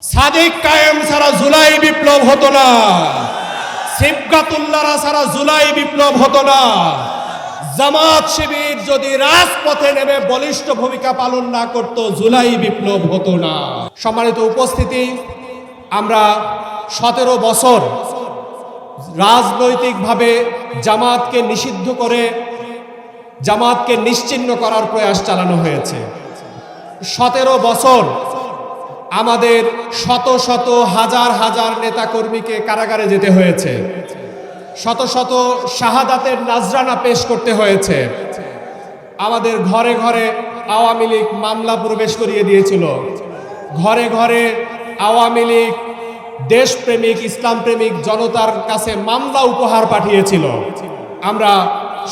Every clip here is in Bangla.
সাদিক কায়েম ছাড়া জুলাই বিপ্লব হতো না, সিবগাতুল্লাহরা ছাড়া জুলাই বিপ্লব হতো না। জামাত শিবির যদি রাজপথে নেমে বলিষ্ঠ ভূমিকা পালন না করত, জুলাই বিপ্লব হতো না। সম্মানিত উপস্থিতি, আমরা 17 বছর রাজনৈতিকভাবে জামাতকে নিষিদ্ধ করে জামাতকে নিশ্চিহ্ন করার প্রয়াস চালানো হয়েছে। 17 বছর আমাদের শত শত হাজার হাজার নেতাকর্মীকে কারাগারে যেতে হয়েছে, শত শত শাহাদাতের নাজরানা পেশ করতে হয়েছে। আমাদের ঘরে ঘরে আওয়ামী লীগ মামলা প্রবেশ করিয়ে দিয়েছিল, ঘরে ঘরে আওয়ামী লীগ দেশপ্রেমিক ইসলামপ্রেমিক জনতার কাছে মামলা উপহার পাঠিয়েছিল। আমরা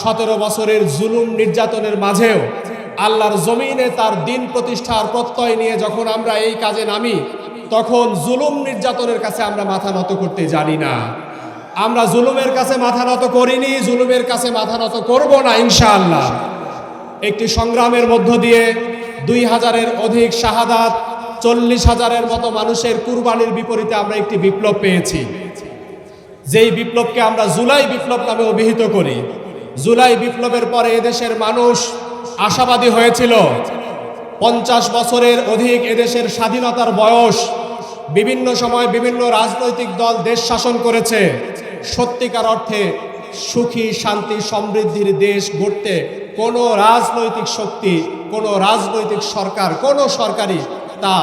17 বছরের জুলুম নির্যাতনের মাঝেও আল্লাহর জমিনে তার দিন প্রতিষ্ঠার প্রত্যয় নিয়ে যখন আমরা এই কাজে নামি, তখন জুলুম নির্যাতনের কাছে আমরা মাথা নত করতে জানি না। আমরা জুলুমের কাছে মাথা নত করিনি, জুলুমের কাছে মাথা নত করব না ইনশাআল্লাহ। একটি সংগ্রামের মধ্য দিয়ে 2000-এর অধিক শাহাদাত, 40,000-এর মতো মানুষের কুরবানির বিপরীতে আমরা একটি বিপ্লব পেয়েছি, যেই বিপ্লবকে আমরা জুলাই বিপ্লব নামে অভিহিত করি। জুলাই বিপ্লবের পরে এদেশের মানুষ আশাবাদী হয়েছিল। 50 বছরের অধিক এদেশের স্বাধীনতার বয়স, বিভিন্ন সময় বিভিন্ন রাজনৈতিক দল দেশ শাসন করেছে। সত্যিকার অর্থে সুখী শান্তি সমৃদ্ধির দেশ গড়তে কোনো রাজনৈতিক শক্তি, কোনো রাজনৈতিক সরকার, কোনো সরকারই তা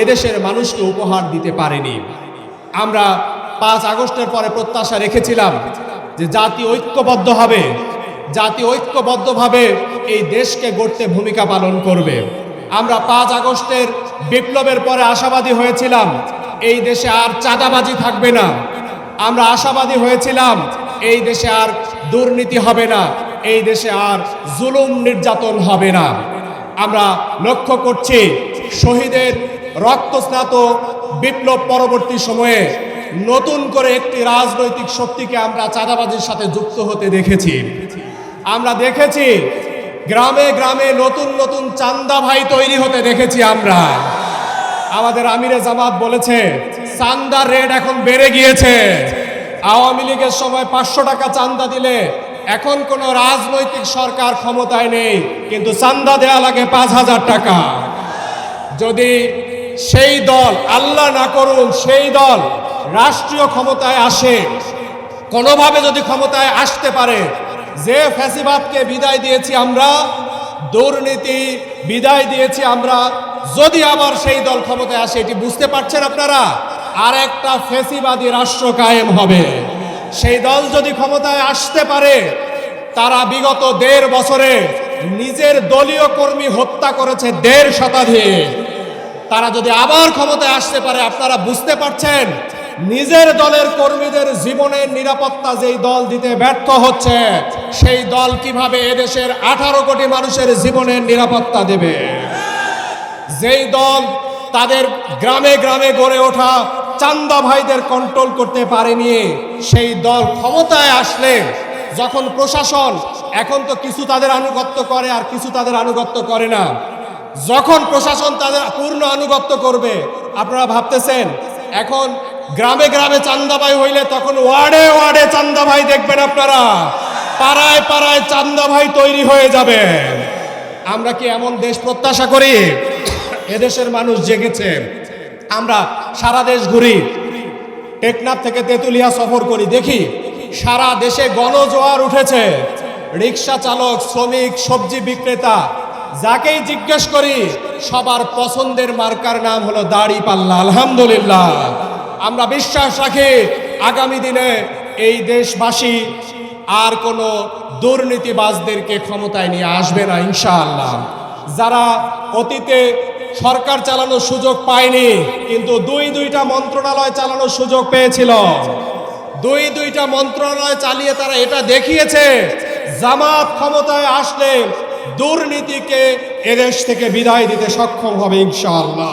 এদেশের মানুষকে উপহার দিতে পারেনি। আমরা 5 আগস্টের পরে প্রত্যাশা রেখেছিলাম যে জাতি ঐক্যবদ্ধ হবে, জাতি ঐক্যবদ্ধভাবে এই দেশকে গড়তে ভূমিকা পালন করবে। আমরা 5 আগস্টের বিপ্লবের পরে আশাবাদী হয়েছিলাম এই দেশে আর চাঁদাবাজি থাকবে না। আমরা আশাবাদী হয়েছিলাম এই দেশে আর দুর্নীতি হবে না, এই দেশে আর জুলুম নির্যাতন হবে না। আমরা লক্ষ্য করছি শহীদের রক্তস্নাত বিপ্লব পরবর্তী সময়ে নতুন করে একটি রাজনৈতিক শক্তিকে আমরা চাঁদাবাজির সাথে যুক্ত হতে দেখেছি। আমরা দেখেছি গ্রামে গ্রামে নতুন নতুন চান্দা ভাই তৈরি হতে দেখেছি। আমরা আমাদের আমিরে জামাত বলেছে চান্দার রেট এখন বেড়ে গিয়েছে। আওয়ামী লীগের সময় 500 টাকা চান্দা দিলে এখন কোনো রাজনৈতিক সরকার ক্ষমতায় নেই, কিন্তু চান্দা দেয়া লাগে 5,000 টাকা। যদি সেই দল, আল্লাহ না করুন, সেই দল রাষ্ট্রীয় ক্ষমতায় আসে, কোনোভাবে যদি ক্ষমতায় আসতে পারে, যে ফ্যাসিবাদকে বিদায় দিয়েছি আমরা, দুর্নীতি বিদায় দিয়েছি আমরা, যদি আবার সেই দল ক্ষমতায় আসে, এটি বুঝতে পারছেন আপনারা, আর একটা ফ্যাসিবাদী রাষ্ট্র কায়েম হবে। সেই দল যদি ক্ষমতায় আসতে পারে, তারা বিগত 1.5 বছরে নিজের দলীয় কর্মী হত্যা করেছে 1.5 শতাধিক। তারা যদি আবার ক্ষমতায় আসতে পারে, আপনারা বুঝতে পারছেন নিজের দলের কর্মীদের জীবনের নিরাপত্তা যেই দল দিতে ব্যর্থ হচ্ছে, সেই দল কিভাবে এদেশের 18 কোটি মানুষের জীবনের নিরাপত্তা দেবে। যেই দল তাদের গ্রামে গ্রামে গড়ে ওঠা চান্দা ভাইদের কন্ট্রোল করতে পারেনি, সেই দল ক্ষমতায় আসলে যখন প্রশাসন, এখন তো কিছু তাদের আনুগত্য করে আর কিছু তাদের আনুগত্য করে না, যখন প্রশাসন তাদের পূর্ণ আনুগত্য করবে, আপনারা ভাবতেছেন এখন গ্রামে গ্রামে চান্দা ভাই হইলে তখন ওয়ার্ডে ওয়ার্ডে চান্দা ভাই দেখবেন আপনারা, পাড়ায় পাড়ায় চান্দা ভাই তৈরি হয়ে যাবে। আমরা কি এমন দেশ প্রত্যাশা করি? এদেশের মানুষ জেগেছে। আমরা সারা দেশ ঘুরি, টেকনাফ থেকে তেতুলিয়া সফর করি, দেখি সারা দেশে গণজোয়ার উঠেছে। রিক্সা চালক, শ্রমিক, সবজি বিক্রেতা, যাকেই জিজ্ঞেস করি সবার পছন্দের মার্কার নাম হলো দাড়িপাল্লা। আলহামদুলিল্লাহ, আমরা বিশ্বাস রাখি আগামী দিনে এই দেশবাসী আর কোনো দুর্নীতিবাজদেরকে ক্ষমতায় নিয়ে আসবে না ইনশাআল্লাহ। যারা অতীতে সরকার চালানোর সুযোগ পায়নি, কিন্তু 2-2টা মন্ত্রণালয় চালানোর সুযোগ পেয়েছিল, 2-2টা মন্ত্রণালয় চালিয়ে তারা এটা দেখিয়েছে জামাত ক্ষমতায় আসলে দুর্নীতিকে এদেশ থেকে বিদায় দিতে সক্ষম হবে ইনশাআল্লাহ।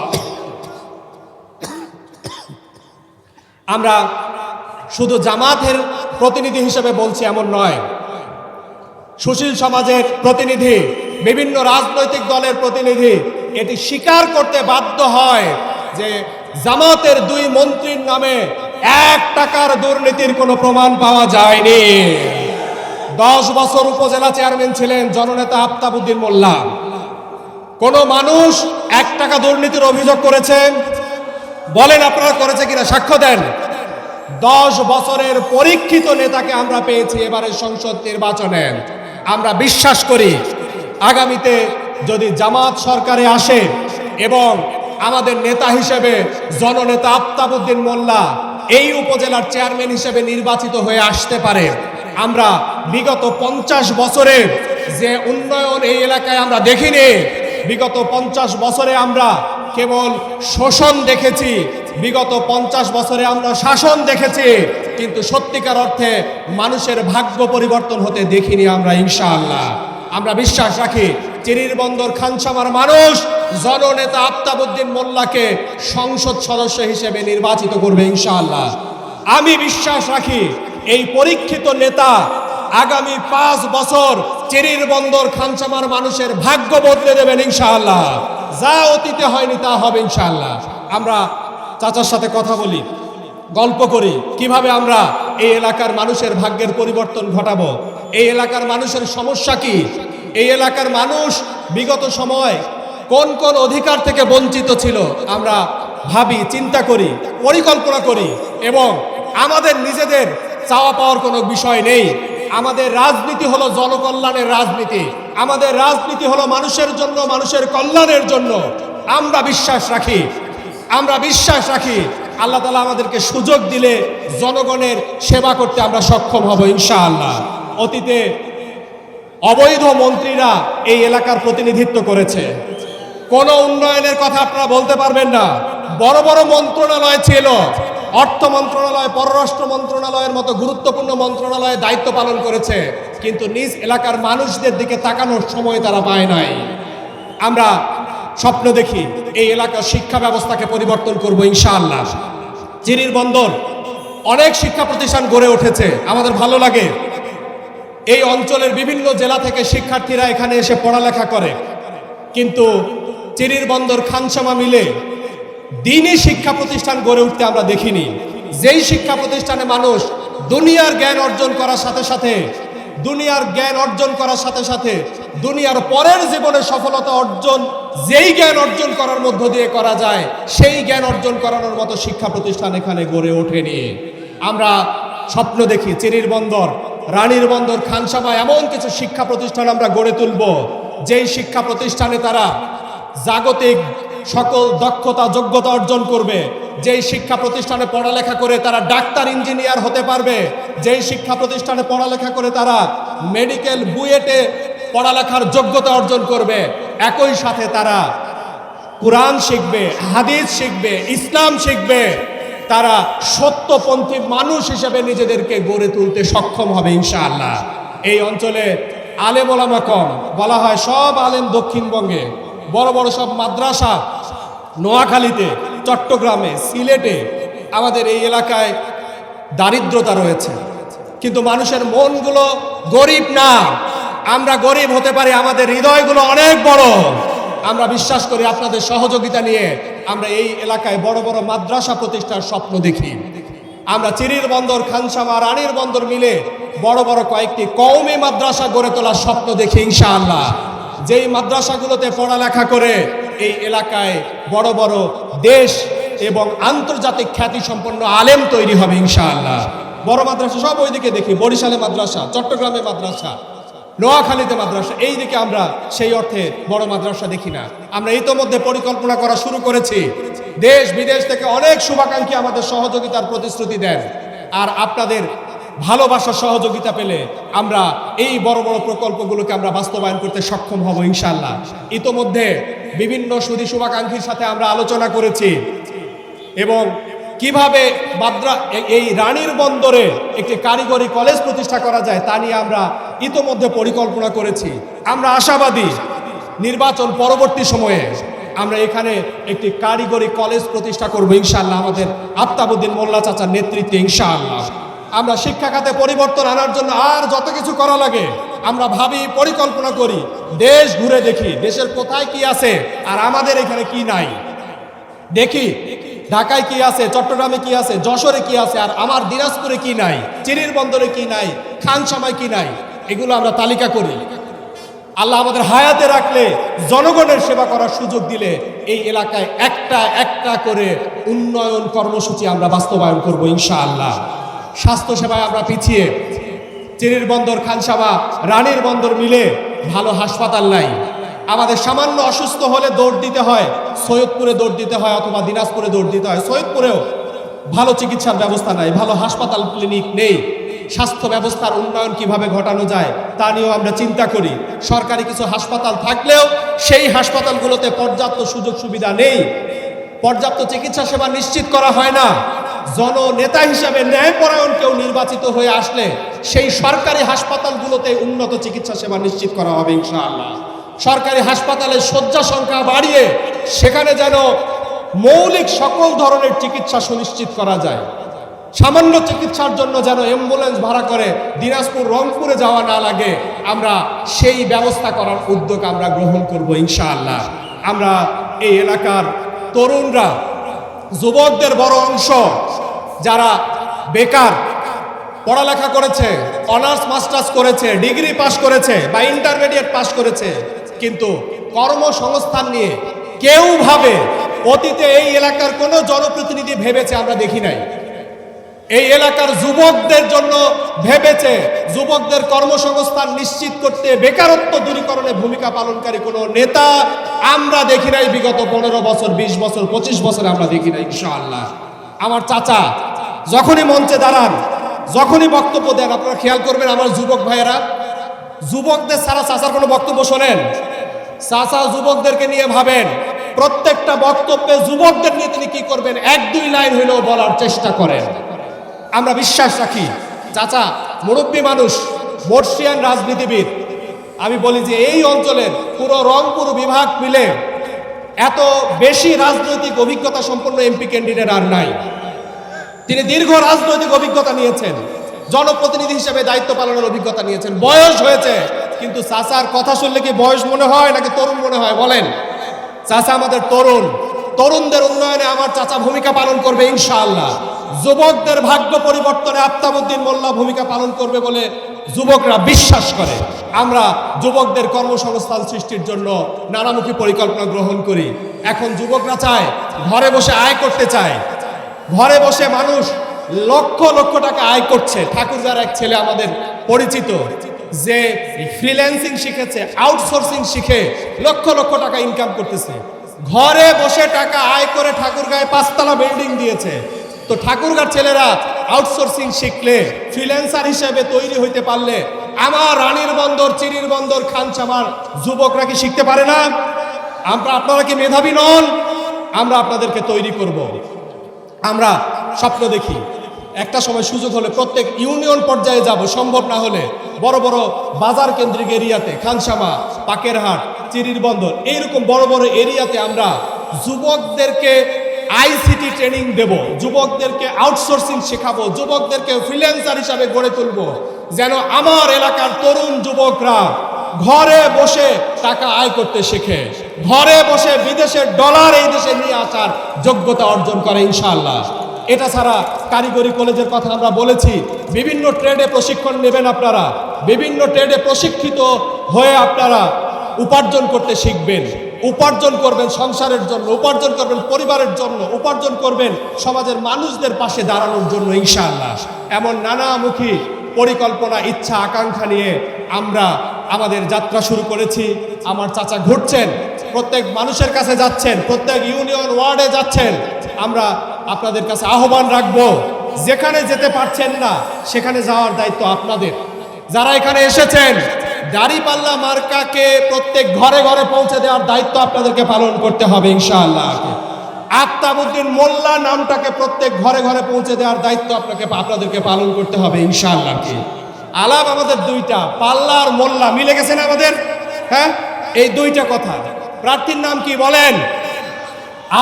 আমরা শুধু জামাতের প্রতিনিধি হিসেবে বলছি এমন নয়, সুশীল সমাজের প্রতিনিধি, বিভিন্ন রাজনৈতিক দলের প্রতিনিধি এটি স্বীকার করতে বাধ্য হয় যে জামাতের 2 মন্ত্রীর নামে 1 টাকার দুর্নীতির কোনো প্রমাণ পাওয়া যায়নি। 10 বছর উপজেলা চেয়ারম্যান ছিলেন জননেতা আফতাবউদ্দিন মোল্লা। কোন মানুষ 1 টাকা দুর্নীতির অভিযোগ করেছেন? বলেন আপনারা করেছে কিনা, সাক্ষ্য দেন। 10 বছরের পরীক্ষিত নেতাকে আমরা পেয়েছি এবারের সংসদ নির্বাচনে। আমরা বিশ্বাস করি আগামীতে যদি জামাত সরকারে আসে এবং আমাদের নেতা হিসেবে জননেতা আফতাবউদ্দিন মোল্লা এই উপজেলার চেয়ারম্যান হিসেবে নির্বাচিত হয়ে আসতে পারে, আমরা বিগত 50 বছরে যে উন্নয়ন এই এলাকায় আমরা দেখিনি, বিগত 50 বছরে আমরা কেবল শোষণ দেখেছি, বিগত 50 বছরে আমরা শাসন দেখেছি, কিন্তু সত্যিকার অর্থে মানুষের ভাগ্য পরিবর্তন হতে দেখিনি আমরা। ইনশাআল্লাহ আমরা বিশ্বাস রাখি চিরির বন্দর খানসামার মানুষ জননেতা আফতাবউদ্দিন মোল্লাকে সংসদ সদস্য হিসেবে নির্বাচিত করবে ইনশাআল্লাহ। আমি বিশ্বাস রাখি এই পরীক্ষিত নেতা আগামী 5 বছর চিরির বন্দর খানসামার মানুষের ভাগ্য বদলে দেবেন ইনশাআল্লাহ। যা অতীতে হয়নি তা হবে ইনশাআল্লাহ। আমরা চাচার সাথে কথা বলি, গল্প করি কিভাবে আমরা এই এলাকার মানুষের ভাগ্যের পরিবর্তন ঘটাবো, এই এলাকার মানুষের সমস্যা কি, এই এলাকার মানুষ বিগত সময় কোন কোন অধিকার থেকে বঞ্চিত ছিল, আমরা ভাবি, চিন্তা করি, পরিকল্পনা করি। এবং আমাদের নিজেদের চাওয়া পাওয়ার কোনো বিষয় নেই। আমাদের রাজনীতি হলো জনকল্যাণের রাজনীতি, আমাদের রাজনীতি হলো মানুষের জন্য, মানুষের কল্যাণের জন্য। আমরা বিশ্বাস রাখি আল্লাহ তাআলা আমাদেরকে সুযোগ দিলে জনগণের সেবা করতে আমরা সক্ষম হব ইনশাআল্লাহ। অতীতে অবৈধ মন্ত্রীরা এই এলাকার প্রতিনিধিত্ব করেছে, কোনো উন্নয়নের কথা আপনারা বলতে পারবেন না। বড় বড় মন্ত্রণালয় ছিল, অর্থ মন্ত্রণালয়, পররাষ্ট্র মন্ত্রণালয়ের মতো গুরুত্বপূর্ণ মন্ত্রণালয়ে দায়িত্ব পালন করেছে, কিন্তু নিজ এলাকার মানুষদের দিকে তাকানোর সময় তারা পায় নাই। আমরা স্বপ্ন দেখি এই এলাকার শিক্ষা ব্যবস্থাকে পরিবর্তন করব ইনশাআল্লাহ। চিরির বন্দর অনেক শিক্ষা প্রতিষ্ঠান গড়ে উঠেছে, আমাদের ভালো লাগে। এই অঞ্চলের বিভিন্ন জেলা থেকে শিক্ষার্থীরা এখানে এসে পড়ালেখা করে, কিন্তু চিরির বন্দর খানসামা মিলে দ্বীনি শিক্ষা প্রতিষ্ঠান গড়ে উঠতে আমরা দেখিনি। যেই শিক্ষা প্রতিষ্ঠানে মানুষ দুনিয়ার জ্ঞান অর্জন করার সাথে সাথে দুনিয়ার পরের জীবনে সফলতা অর্জন, যেই জ্ঞান অর্জন করার মধ্য দিয়ে করা যায়, সেই জ্ঞান অর্জন করানোর মতো শিক্ষা প্রতিষ্ঠান এখানে গড়ে ওঠেনি। আমরা স্বপ্ন দেখি চিরির বন্দর, রানীর বন্দর, খানসামা এমন কিছু শিক্ষা প্রতিষ্ঠান আমরা গড়ে তুলব, যেই শিক্ষা প্রতিষ্ঠানে তারা জাগতিক সকল দক্ষতা যোগ্যতা অর্জন করবে, যেই শিক্ষা প্রতিষ্ঠানে পড়ালেখা করে তারা ডাক্তার ইঞ্জিনিয়ার হতে পারবে, যেই শিক্ষা প্রতিষ্ঠানে পড়ালেখা করে তারা মেডিকেল বুয়েটে পড়ালেখার যোগ্যতা অর্জন করবে, একই সাথে তারা কোরআন শিখবে, হাদিস শিখবে, ইসলাম শিখবে, তারা সত্যপন্থী মানুষ হিসেবে নিজেদেরকে গড়ে তুলতে সক্ষম হবে ইনশাআল্লাহ। এই অঞ্চলে আলেম ওলামা কম, বলা হয় সব আলেম দক্ষিণবঙ্গে, বড় বড় সব মাদ্রাসা নোয়াখালীতে, চট্টগ্রামে, সিলেটে। আমাদের এই এলাকায় দারিদ্রতা রয়েছে, কিন্তু মানুষের মনগুলো গরিব না। আমরা গরিব হতে পারি, আমাদের হৃদয়গুলো অনেক বড়। আমরা বিশ্বাস করি আপনাদের সহযোগিতা নিয়ে আমরা এই এলাকায় বড় বড় মাদ্রাসা প্রতিষ্ঠার স্বপ্ন দেখি। আমরা চিরির বন্দর, খানসামা, রানীর বন্দর মিলে বড় বড় কয়েকটি কওমি মাদ্রাসা গড়ে তোলার স্বপ্ন দেখি ইনশাআল্লাহ। যেই মাদ্রাসাগুলোতে পড়ালেখা করে এই এলাকায় বড় বড় দেশ এবং আন্তর্জাতিক খ্যাতি সম্পন্ন আলেম তৈরি হবে ইনশাআল্লাহ। বড় মাদ্রাসা সব ওইদিকে দেখি, বরিশালে মাদ্রাসা, চট্টগ্রামে মাদ্রাসা, নোয়াখালীতে মাদ্রাসা, এই দিকে আমরা সেই অর্থে বড় মাদ্রাসা দেখি না। আমরা ইতোমধ্যে পরিকল্পনা করা শুরু করেছি। দেশ বিদেশ থেকে অনেক শুভাকাঙ্ক্ষী আমাদের সহযোগিতার প্রতিশ্রুতি দেন, আর আপনাদের ভালোবাসার সহযোগিতা পেলে আমরা এই বড় বড় প্রকল্পগুলোকে আমরা বাস্তবায়ন করতে সক্ষম হব ইনশাআল্লাহ। ইতোমধ্যে বিভিন্ন সুধী শুভাকাঙ্ক্ষীর সাথে আমরা আলোচনা করেছি এবং কিভাবে এই রানীর বন্দরে একটি কারিগরি কলেজ প্রতিষ্ঠা করা যায় তা নিয়ে আমরা ইতোমধ্যে পরিকল্পনা করেছি। আমরা আশাবাদী নির্বাচন পরবর্তী সময়ে আমরা এখানে একটি কারিগরি কলেজ প্রতিষ্ঠা করব ইনশাআল্লাহ, আমাদের আফতাবউদ্দিন মোল্লা চাচার নেতৃত্বে ইনশাআল্লাহ। আমরা শিক্ষা খাতে পরিবর্তন আনার জন্য আর যত কিছু করা লাগে আমরা ভাবি, পরিকল্পনা করি, দেশ ঘুরে দেখি দেশের কোথায় কি আছে আর আমাদের এখানে কি নাই। দেখি ঢাকায় কি আছে, চট্টগ্রামে কি আছে, যশোরে কি আছে, আর আমার দিনাজপুরে কি নাই, চিরির বন্দরে কি নাই, খানসামায় কি নাই, এগুলো আমরা তালিকা করি। আল্লাহ আমাদের হায়াতে রাখলে, জনগণের সেবা করার সুযোগ দিলে এই এলাকায় একটা একটা করে উন্নয়ন কর্মসূচি আমরা বাস্তবায়ন করব ইনশাআল্লাহ। স্বাস্থ্য সেবায় আমরা পিছিয়ে, চিরির বন্দর, খানসামা, রানীর বন্দর মিলে ভালো হাসপাতাল নাই। আমাদের সামান্য অসুস্থ হলে দৌড় দিতে হয় সৈয়দপুরে, দৌড় দিতে হয় অথবা দিনাজপুরে দৌড় দিতে হয়। সৈয়দপুরেও ভালো চিকিৎসার ব্যবস্থা নাই, ভালো হাসপাতাল ক্লিনিক নেই। স্বাস্থ্য ব্যবস্থার উন্নয়ন কিভাবে ঘটানো যায় তা নিয়েও আমরা চিন্তা করি। সরকারি কিছু হাসপাতাল থাকলেও সেই হাসপাতালগুলোতে পর্যাপ্ত সুযোগ সুবিধা নেই, পর্যাপ্ত চিকিৎসা সেবা নিশ্চিত করা হয় না। জননেতা হিসেবে ন্যায়পরায়ণ কেউ নির্বাচিত হয়ে আসলে সেই সরকারি হাসপাতালগুলোতে উন্নত চিকিৎসা সেবা নিশ্চিত করা হবে ইনশাআল্লাহ। সরকারি হাসপাতালের শয্যা সংখ্যা বাড়িয়ে সেখানে যেন মৌলিক সকল ধরনের চিকিৎসা সুনিশ্চিত করা যায়। সামান্য চিকিৎসার জন্য যেন অ্যাম্বুলেন্স ভাড়া করে দিনাজপুর, রংপুরে যাওয়া না লাগে, আমরা সেই ব্যবস্থা করার উদ্যোগ আমরা গ্রহণ করব ইনশাআল্লাহ। আমরা এই এলাকার তরুণরা, যুবকদের বড় অংশ যারা বেকার, পড়ালেখা করেছে, অনার্স মাস্টার্স করেছে, ডিগ্রি পাস করেছে বা ইন্টারমিডিয়েট পাস করেছে, কিন্তু কর্মসংস্থান নিয়ে কেউ ভাবে, অতীতে এই এলাকার কোনো জনপ্রতিনিধি ভেবেছে আমরা দেখি নাই। এই এলাকার যুবকদের জন্য ভেবেছে, যুবকদের কর্মসংস্থান নিশ্চিত করতে, বেকারত্ব দূরীকরণে ভূমিকা পালনকারী কোনো নেতা আমরা দেখি নাই বিগত 15 বছর, 20 বছর, 25 বছরে আমরা দেখি নাই ইনশাআল্লাহ। আমার চাচা যখনই মঞ্চে দাঁড়ান, যখনই বক্তব্য দেন, আপনারা খেয়াল করবেন আমার যুবক ভাইয়েরা, যুবকদের ছাড়া চাচার কোনো বক্তব্য শোনেন? চাচা যুবকদেরকে নিয়ে ভাবেন, প্রত্যেকটা বক্তব্যে যুবকদের নিয়ে তিনি কি করবেন 1-2 লাইন হইলেও বলার চেষ্টা করেন। আমরা বিশ্বাস রাখি চাচা মুরব্বী মানুষ, বর্ষিয়ান রাজনীতিবিদ। আমি বলি যে এই অঞ্চলের পুরো রংপুর বিভাগ মিলে এত বেশি রাজনৈতিক অভিজ্ঞতা সম্পন্ন এমপি ক্যান্ডিডেট আর নাই। তিনি দীর্ঘ রাজনৈতিক অভিজ্ঞতা নিয়েছেন, জনপ্রতিনিধি হিসেবে দায়িত্ব পালনের অভিজ্ঞতা নিয়েছেন, বয়স হয়েছে, কিন্তু চাচার কথা শুনলে কি বয়স মনে হয় নাকি তরুণ মনে হয় বলেন? চাচা আমাদের তরুণ, তরুণদের উন্নয়নে আমার চাচা ভূমিকা পালন করবে ইনশাআল্লাহ। যুবকদের ভাগ্য পরিবর্তনে আফতাবউদ্দিন মোল্লা ভূমিকা পালন করবে বলে যুবকরা বিশ্বাস করে। আমরা যুবকদের কর্মসংস্থান সৃষ্টির জন্য নানামুখী পরিকল্পনা গ্রহণ করি। এখন যুবকরা চায়, ঘরে বসে আয় করতে চায়। ঘরে বসে মানুষ লক্ষ লক্ষ টাকা আয় করছে। ঠাকুরগাঁর এক ছেলে আমাদের পরিচিত, যে ফ্রিল্যান্সিং শিখেছে, আউটসোর্সিং শিখে লক্ষ লক্ষ টাকা ইনকাম করতেছে। ঘরে বসে টাকা আয় করে ঠাকুরগাঁয় 5 তলা বিল্ডিং দিয়েছে। তো ঠাকুরগাঁর ছেলেরা আউটসোর্সিং শিখলে, ফ্রিল্যান্সার হিসেবে তৈরি হইতে পারলে, আমার রানীর বন্দর, চিরির বন্দর, খানসামার যুবকরা কি শিখতে পারে না? আপনারা কি মেধাবী নন? আমরা আপনাদেরকে তৈরি করব। আমরা স্বপ্ন দেখি একটা সময় সুযোগ হলে প্রত্যেক ইউনিয়ন পর্যায়ে যাব, সম্ভব না হলে বড় বড় বাজার কেন্দ্রিক এরিয়াতে, খানসামা, পাকেরহাট, চিরির বন্দর, এইরকম বড় বড় এরিয়াতে আমরা যুবকদেরকে আইসিটি ট্রেনিং দেব, যুবকদেরকে আউটসোর্সিং শেখাবো, যুবকদেরকে ফ্রিল্যান্সার হিসাবে গড়ে তুলব, যেন আমার এলাকার তরুণ যুবকরা ঘরে বসে টাকা আয় করতে শেখে, ঘরে বসে বিদেশের ডলার এই দেশে নিয়ে আসার যোগ্যতা অর্জন করে ইনশাআল্লাহ। এটা ছাড়া কারিগরি কলেজের কথা আমরা বলেছি, বিভিন্ন ট্রেডে প্রশিক্ষণ নেবেন আপনারা, বিভিন্ন ট্রেডে প্রশিক্ষিত হয়ে আপনারা উপার্জন করতে শিখবেন। উপার্জন করবেন সংসারের জন্য, উপার্জন করবেন পরিবারের জন্য, উপার্জন করবেন সমাজের মানুষদের পাশে দাঁড়ানোর জন্য ইনশাআল্লাহ। এমন নানামুখী পরিকল্পনা, ইচ্ছা, আকাঙ্ক্ষা নিয়ে আমরা আমাদের যাত্রা শুরু করেছি। আমার চাচা ঘুরছেন, প্রত্যেক মানুষের কাছে যাচ্ছেন, প্রত্যেক ইউনিয়ন ওয়ার্ডে যাচ্ছেন। আমরা আপনাদের কাছে আহ্বান রাখবো, যেখানে যেতে পারছেন না সেখানে যাওয়ার দায়িত্ব আপনাদের। যারা এখানে এসেছেন, দাড়িপাল্লা মার্কাকে প্রত্যেক ঘরে ঘরে পৌঁছে দেওয়ার দায়িত্ব আপনাদেরকে পালন করতে হবে ইনশাআল্লাহ। আফতাবউদ্দিন মোল্লা নামটাকে প্রত্যেক ঘরে ঘরে পৌঁছে দেওয়ার দায়িত্ব আপনাদেরকে পালন করতে হবে ইনশাআল্লাহ। আলাপ আমাদের দুইটা, পাল্লা আর মোল্লা মিলে গেছে না আমাদের? হ্যাঁ, এই দুইটা কথা। প্রার্থীর নাম কি বলেন?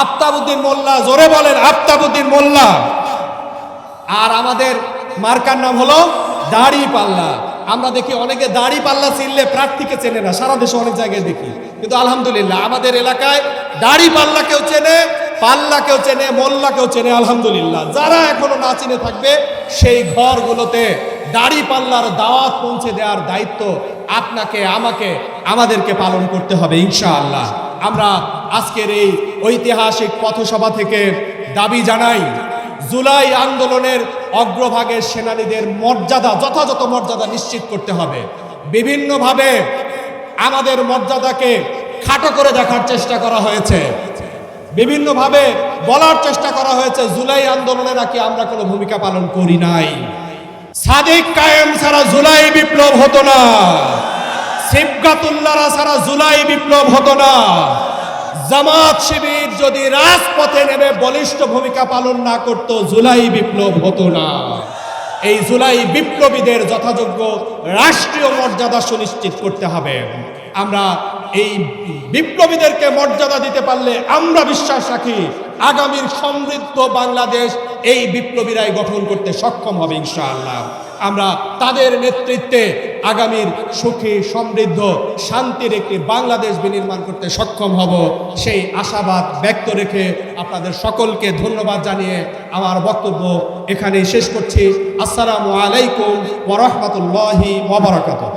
আফতাবউদ্দিন মোল্লা, জোরে বলেন আফতাবউদ্দিন মোল্লা। আর আমাদের মার্কার নাম হলো দাড়িপাল্লা। আমরা দেখি অনেকে দাড়িপাল্লা চিনলে প্রার্থীকে চেনে না, সারা দেশে অনেক জায়গায় দেখি, কিন্তু আলহামদুলিল্লাহ আমাদের এলাকায় দাড়িপাল্লাকেও চেনে, পাল্লাকেও চেনে, মোল্লাকেও চেনে। আলহামদুলিল্লাহ, যারা এখনো না চিনে থাকবে সেই ঘরগুলোতে দাড়ি পাল্লার দাওয়াত পৌঁছে দেওয়ার দায়িত্ব আপনাকে, আমাকে, আমাদেরকে পালন করতে হবে ইনশাআল্লাহ। আমরা আজকের এই ঐতিহাসিক পথসভা থেকে দাবি জানাই, জুলাই আন্দোলনের অগ্রভাগের সেনানীদের মর্যাদা, যথাযথ মর্যাদা নিশ্চিত করতে হবে। বিভিন্নভাবে আমাদের মর্যাদাকে খাটো করে দেখার চেষ্টা করা হয়েছে, বিভিন্নভাবে বলার চেষ্টা করা হয়েছে জুলাই আন্দোলনে নাকি আমরা কোনো ভূমিকা পালন করি নাই। সাদিক কায়েম ছাড়া জুলাই বিপ্লব হতো না, সিবগাতুল্লাহরা ছাড়া জুলাই বিপ্লব হতো না। জামাত শিবির যদি রাজপথে নেমে বলিষ্ঠ ভূমিকা পালন না করত, জুলাই বিপ্লব হতো না। এই জুলাই বিপ্লবীদের যথাযোগ্য রাষ্ট্রীয় মর্যাদা সুনিশ্চিত করতে হবে। আমরা এই বিপ্লবীদেরকে মর্যাদা দিতে পারলে আমরা বিশ্বাস রাখি আগামীর সমৃদ্ধ বাংলাদেশ এই বিপ্লবীরাই গঠন করতে সক্ষম হবে ইনশাআল্লাহ। আমরা তাদের নেতৃত্বে আগামীর সুখী, সমৃদ্ধ, শান্তির একটি বাংলাদেশ বিনির্মাণ করতে সক্ষম হব, সেই আশাবাদ ব্যক্ত রেখে আপনাদের সকলকে ধন্যবাদ জানিয়ে আমার বক্তব্য এখানেই শেষ করছি। আসসালামু আলাইকুম ওয়া রাহমাতুল্লাহি ওয়া বারাকাতুহু।